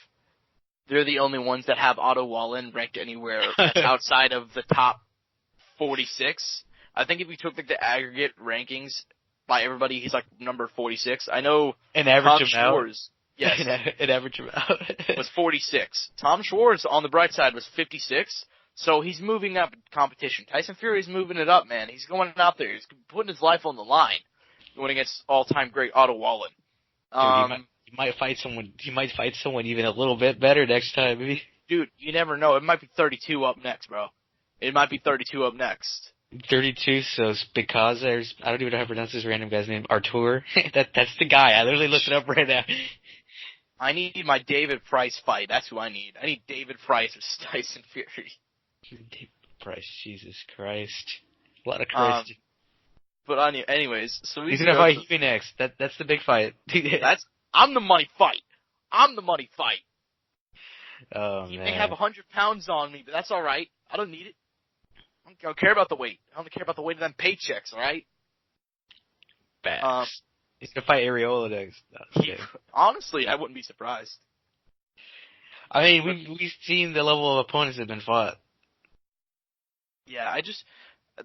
they're the only ones that have Otto Wallin ranked anywhere outside of the top 46. I think if you took like the aggregate rankings by everybody, he's like number 46. I know an average Tom Schwarz, yes, an average amount was 46. Tom Schwarz on the bright side was 56. So he's moving up in competition. Tyson Fury's moving it up, man. He's going out there. He's putting his life on the line. Going against all-time great Otto Wallin. He might fight someone. He might fight someone even a little bit better next time. Maybe. Dude, you never know. It might be 32 up next, bro. It might be 32 up next. 32. So because I don't even know how to pronounce this random guy's name. Artur. That's the guy. I literally looked it up right now. I need my David Price fight. That's who I need. I need David Price versus Tyson Fury. David Price. Jesus Christ. A lot of Christ. But anyways, so he's gonna fight Huey next. That's the big fight. I'm the money fight. I'm the money fight. Oh you man. may have 100 pounds on me, but that's all right. I don't need it. I don't care about the weight. I don't care about the weight of them paychecks. All right. Facts. He's gonna fight Areola next. No, honestly, I wouldn't be surprised. I mean, we've seen the level of opponents that have been fought. Yeah,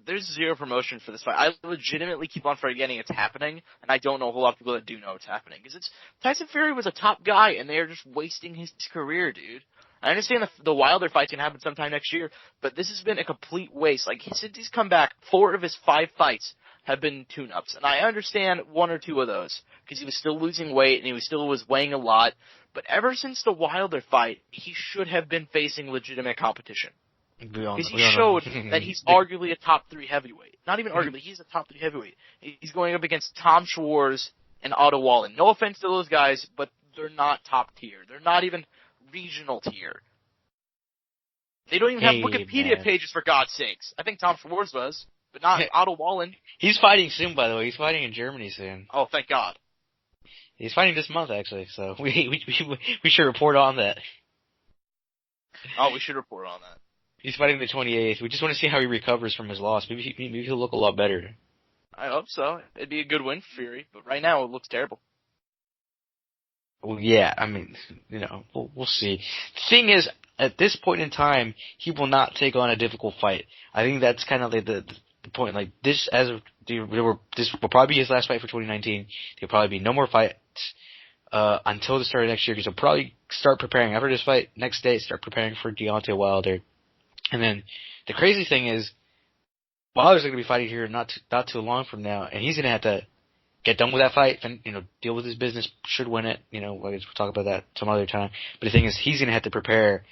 there's zero promotion for this fight. I legitimately keep on forgetting it's happening, and I don't know a whole lot of people that do know it's happening. Because Tyson Fury was a top guy, and they are just wasting his career, dude. I understand the Wilder fight's gonna happen sometime next year, but this has been a complete waste. Like, since he's come back, 4 of his 5 fights have been tune-ups, and I understand 1 or 2 of those, because he was still losing weight, and he still was weighing a lot, but ever since the Wilder fight, he should have been facing legitimate competition. Because he showed that he's arguably a top 3 heavyweight. Not even arguably, he's a top 3 heavyweight. He's going up against Tom Schwarz and Otto Wallin. No offense to those guys, but they're not top tier. They're not even regional tier. They don't even have Wikipedia pages, for God's sakes. I think Tom Schwarz was, but not Otto Wallin. He's fighting soon, by the way. He's fighting in Germany soon. Oh, thank God. He's fighting this month, actually, so we should report on that. Oh, we should report on that. He's fighting the 28th. We just want to see how he recovers from his loss. Maybe he'll look a lot better. I hope so. It'd be a good win for Fury, but right now it looks terrible. Well, yeah, I mean, we'll see. The thing is, at this point in time, he will not take on a difficult fight. I think that's kind of like the point. Like, this will probably be his last fight for 2019. There'll probably be no more fights until the start of next year, because he'll probably start preparing after this fight. Next day, start preparing for Deontay Wilder. And then the crazy thing is, Wilder's going to be fighting here not too long from now, and he's going to have to get done with that fight and deal with his business. Should win it. I guess we'll talk about that some other time. But the thing is, he's going to have to prepare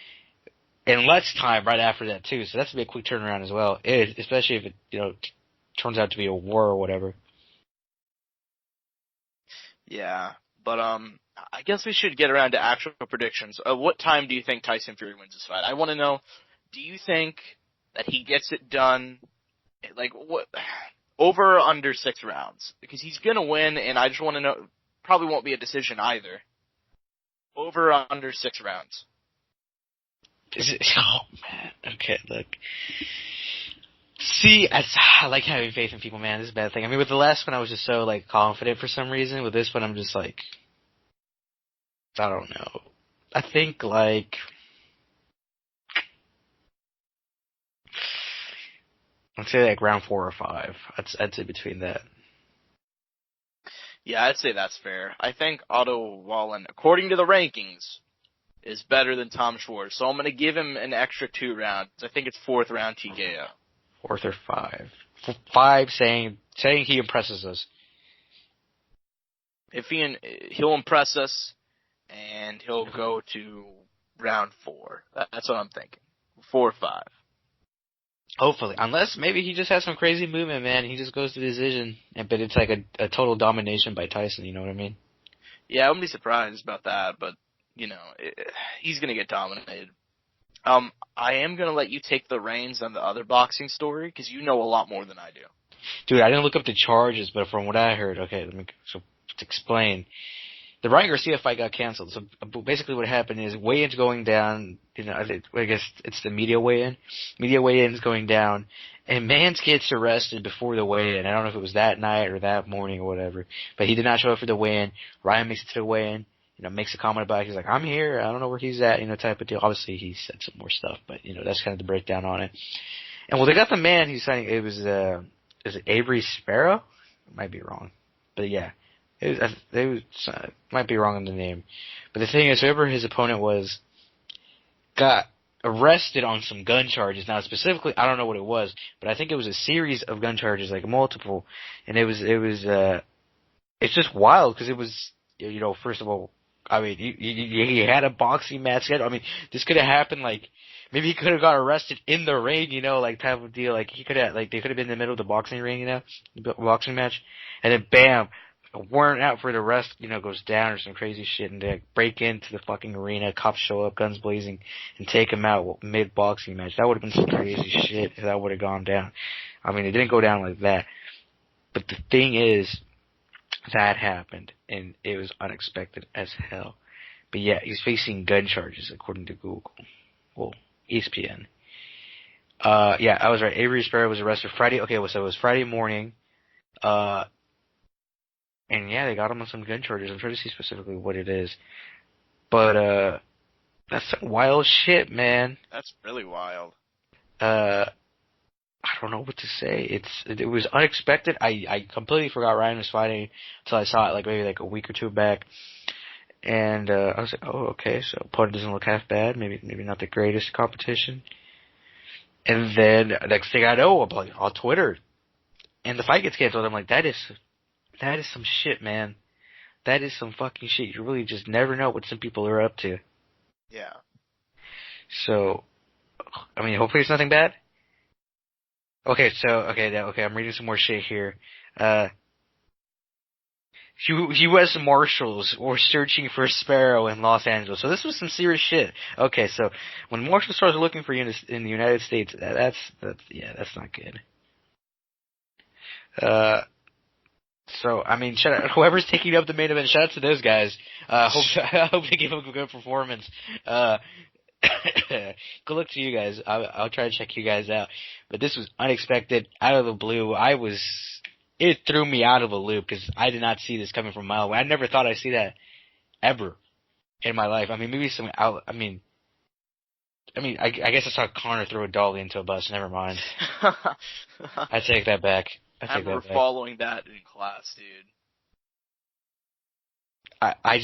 in less time right after that too. So that's going to be a quick turnaround as well. Especially if it turns out to be a war or whatever. Yeah, but I guess we should get around to actual predictions. What time do you think Tyson Fury wins this fight? I want to know. Do you think that he gets it done, like, what, over or under 6 rounds? Because he's going to win, and I just want to know, probably won't be a decision either. Over or under 6 rounds? Oh, man. Okay, look. See, I like having faith in people, man. This is a bad thing. I mean, with the last one, I was just so, like, confident for some reason. With this one, I'm just like, I don't know. I think, like, I'd say, like, round 4 or 5. I'd say between that. Yeah, I'd say that's fair. I think Otto Wallin, according to the rankings, is better than Tom Schwartz. So I'm going to give him an extra 2 rounds. I think it's 4th round TKO. 4th or 5. 5 saying he impresses us. If he'll impress us, and he'll go to round 4. That's what I'm thinking. 4 or 5. Hopefully. Unless maybe he just has some crazy movement, man. He just goes to decision. But it's like a total domination by Tyson, you know what I mean? Yeah, I wouldn't be surprised about that, but, he's going to get dominated. I am going to let you take the reins on the other boxing story, because you know a lot more than I do. Dude, I didn't look up the charges, but from what I heard, okay, to explain. The Ryan Garcia fight got canceled. So basically what happened is weigh-in's going down, I guess it's the media weigh-in. Media weigh-in's going down, and Mans gets arrested before the weigh-in. I don't know if it was that night or that morning or whatever, but he did not show up for the weigh-in. Ryan makes it to the weigh-in, makes a comment about it. He's like, I'm here, I don't know where he's at, type of deal. Obviously he said some more stuff, but, that's kind of the breakdown on it. And well, they got the man who's saying it was, is it Avery Sparrow? Might be wrong. But yeah. Might be wrong on the name. But the thing is, whoever his opponent was got arrested on some gun charges. Now, specifically, I don't know what it was, but I think it was a series of gun charges, like multiple. And it's just wild because it was, first of all, I mean, he had a boxing match scheduled. I mean, this could have happened, like, maybe he could have got arrested in the ring, like, type of deal. Like, they could have been in the middle of the boxing ring, the boxing match. And then, bam, a warrant out for the arrest, goes down or some crazy shit, and they break into the fucking arena, cops show up, guns blazing, and take him out mid-boxing match. That would have been some crazy shit if that would have gone down. I mean, it didn't go down like that. But the thing is, that happened, and it was unexpected as hell. But yeah, he's facing gun charges, according to Google. Well, ESPN. Yeah, I was right. Avery Sparrow was arrested Friday. Okay, so it was Friday morning. And yeah, they got him on some gun charges. I'm trying to see specifically what it is. But, that's some wild shit, man. That's really wild. I don't know what to say. It was unexpected. I completely forgot Ryan was fighting until I saw it, like, maybe like a week or 2 back. And, I was like, oh, okay, so opponent doesn't look half bad. Maybe not the greatest competition. And then, next thing I know, I'm like, on Twitter. And the fight gets canceled. I'm like, that is some shit, man. That is some fucking shit. You really just never know what some people are up to. Yeah. So, I mean, hopefully it's nothing bad. Okay, I'm reading some more shit here. U.S. Marshals were searching for Sparrow in Los Angeles. So this was some serious shit. Okay, so when Marshals start looking for you in the United States, that's not good. So, I mean, shout out, whoever's taking up the main event, shout out to those guys. I hope they give them a good performance. Good luck to you guys. I'll try to check you guys out. But this was unexpected, out of the blue. It threw me out of a loop because I did not see this coming from a mile away. I never thought I'd see that ever in my life. I mean, maybe I guess I saw Connor throw a dolly into a bus. Never mind. I take that back. I remember following that in class, dude. I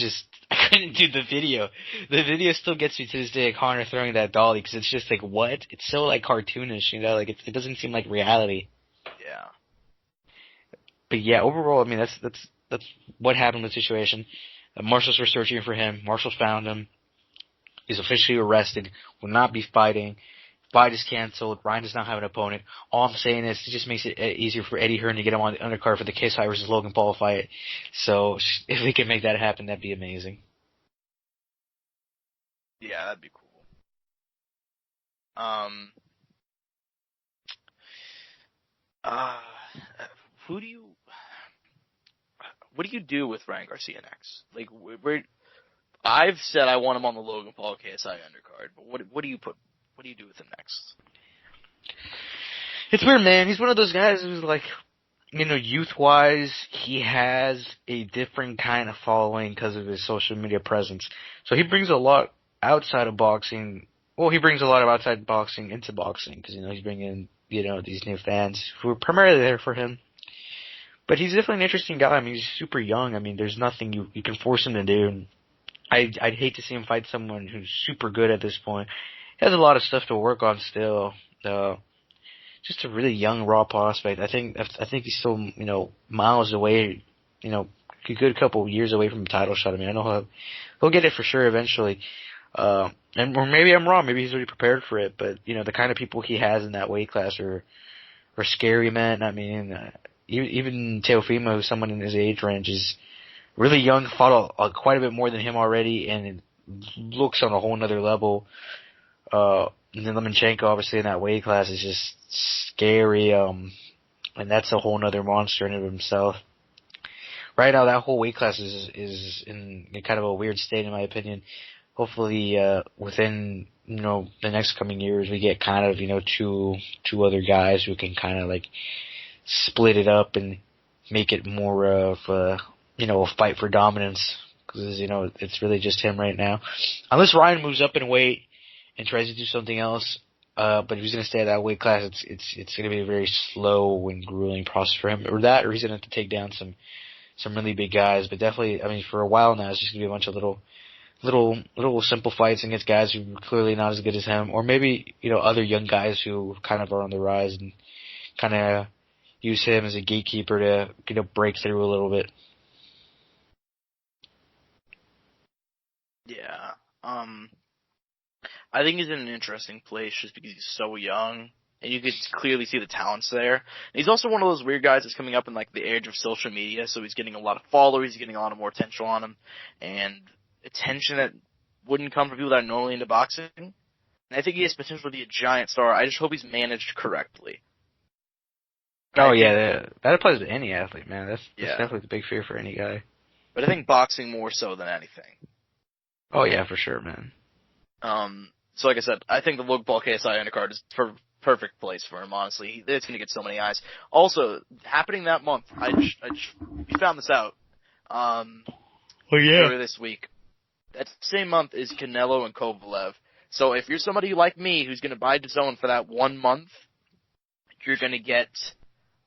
couldn't do the video. The video still gets me to this day, Connor throwing that dolly, because it's just like, what? It's so, like, cartoonish, like, it doesn't seem like reality. Yeah. But yeah, overall, I mean, that's what happened in the situation. The Marshals were searching for him. Marshals found him. He's officially arrested. Will not be fighting. Fight is canceled. Ryan does not have an opponent. All I'm saying is it just makes it easier for Eddie Hearn to get him on the undercard for the KSI versus Logan Paul fight. So if we can make that happen, that'd be amazing. Yeah, that'd be cool. What do you do with Ryan Garcia next? Like, I've said I want him on the Logan Paul KSI undercard, but what do you do with him next? It's weird, man. He's one of those guys who's like, youth-wise, he has a different kind of following because of his social media presence. So he brings a lot outside of boxing. Well, he brings a lot of outside boxing into boxing because, he's bringing, these new fans who are primarily there for him. But he's definitely an interesting guy. I mean, he's super young. I mean, there's nothing you can force him to do. And I'd hate to see him fight someone who's super good at this point. He has a lot of stuff to work on still. Just a really young, raw prospect. I think he's still, miles away, a good couple of years away from a title shot. I mean, I know he'll get it for sure eventually. Or maybe I'm wrong. Maybe he's already prepared for it. But, the kind of people he has in that weight class are scary, man. I mean, even Teofimo, who's someone in his age range, is really young, fought quite a bit more than him already, and looks on a whole nother level. And then Lomachenko, obviously, in that weight class is just scary, and that's a whole nother monster in and of himself. Right now, that whole weight class is in kind of a weird state, in my opinion. Hopefully, within, the next coming years, we get kind of, two other guys who can kind of, like, split it up and make it more of a fight for dominance. Because, it's really just him right now. Unless Ryan moves up in weight and tries to do something else, but if he's going to stay at that weight class, it's going to be a very slow and grueling process for him. Or he's going to have to take down some really big guys. But definitely, I mean, for a while now, it's just going to be a bunch of little simple fights against guys who are clearly not as good as him. Or maybe, other young guys who kind of are on the rise and kind of use him as a gatekeeper to, break through a little bit. Yeah. I think he's in an interesting place just because he's so young, and you could clearly see the talents there. And he's also one of those weird guys that's coming up in, like, the age of social media, so he's getting a lot of followers, he's getting a lot of more attention on him, and attention that wouldn't come from people that are normally into boxing. And I think he has potential to be a giant star. I just hope he's managed correctly. Oh, yeah, that applies to any athlete, man. That's definitely the big fear for any guy. But I think boxing more so than anything. Oh, yeah, for sure, man. So like I said, I think the Logan Paul KSI undercard is perfect place for him, honestly. It's going to get so many eyes. Also, happening that month, we found this out, earlier this week. That same month is Canelo and Kovalev. So if you're somebody like me who's going to buy DAZN for that 1 month, you're going to get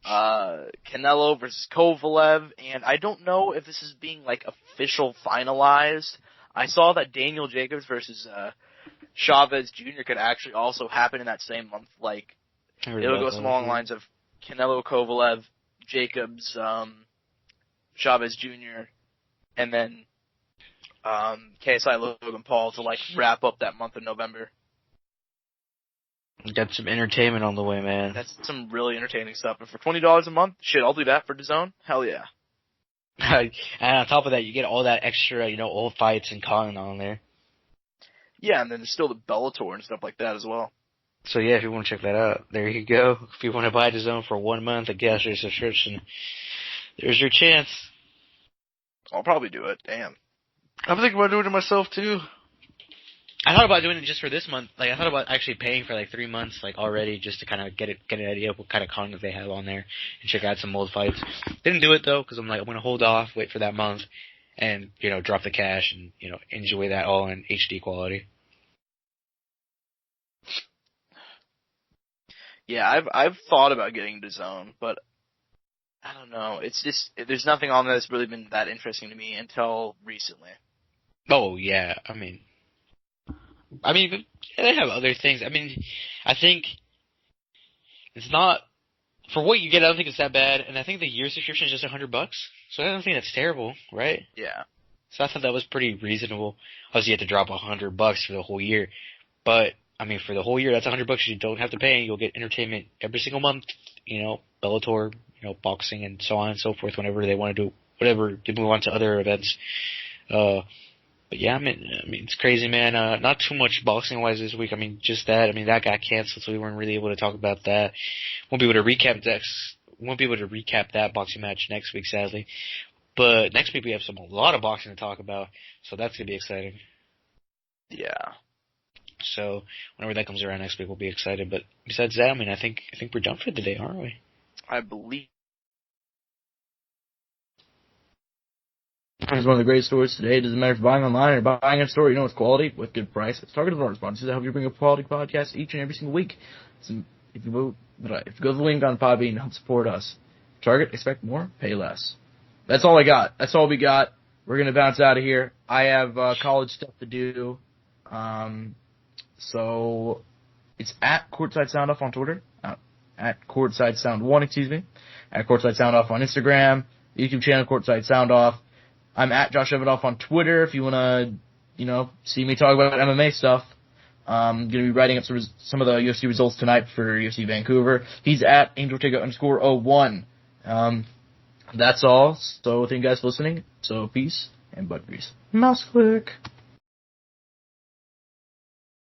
Canelo versus Kovalev, and I don't know if this is being, like, official finalized. I saw that Daniel Jacobs versus Chavez Jr. could actually also happen in that same month. Like, it'll go some along the lines of Canelo Kovalev, Jacobs, Chavez Jr., and then KSI Logan Paul to, like, wrap up that month of November. Got some entertainment on the way, man. That's some really entertaining stuff. And for $20 a month, shit, I'll do that for DAZN. Hell yeah. And on top of that, you get all that extra, old fights and content on there. Yeah, and then there's still the Bellator and stuff like that as well. So yeah, if you want to check that out, there you go. If you want to buy DAZN for 1 month, I guess your subscription, there's your chance. I'll probably do it. Damn. I'm thinking about doing it myself too. I thought about doing it just for this month. Like, I thought about actually paying for, like, 3 months, like, already, just to kind of get an idea of what kind of content they have on there and check out some old fights. Didn't do it, though, because I'm like, I'm going to hold off, wait for that month, and, drop the cash and, enjoy that all in HD quality. Yeah, I've thought about getting DAZN, but I don't know. It's just, there's nothing on there that's really been that interesting to me until recently. Oh, yeah. I mean, they have other things. I mean, I think it's not, for what you get, I don't think it's that bad, and I think the year subscription is just $100, so I don't think that's terrible, right? Yeah. So I thought that was pretty reasonable. Obviously, you have to drop $100 for the whole year, but, I mean, for the whole year, that's $100 you don't have to pay, and you'll get entertainment every single month, Bellator, boxing, and so on and so forth, whenever they want to do, whatever, they move on to other events. But yeah, I mean, it's crazy, man. Not too much boxing-wise this week. I mean, just that. I mean, that got canceled, so we weren't really able to talk about that. Won't be able to recap that boxing match next week, sadly. But next week we have a lot of boxing to talk about, so that's gonna be exciting. Yeah. So whenever that comes around next week, we'll be excited. But besides that, I mean, I think we're done for today, aren't we? I believe. It's one of the great stores today. It doesn't matter if you're buying online or buying in store. You know it's quality with good price. It's targeted auto sponsors that help you bring a quality podcast each and every single week. So if you go to the link on Podbean and help support us, Target, expect more, pay less. That's all I got. That's all we got. We're going to bounce out of here. I have college stuff to do. So it's at Courtside Soundoff on Twitter. At Courtside Sound 1, excuse me. At Courtside Soundoff on Instagram. YouTube channel, Courtside Soundoff. I'm at Josh Evadoff on Twitter if you want to, see me talk about MMA stuff. I'm going to be writing up some of the UFC results tonight for UFC Vancouver. He's at AngelTega_01. That's all. So thank you guys for listening. So peace and butt grease. Mouse click.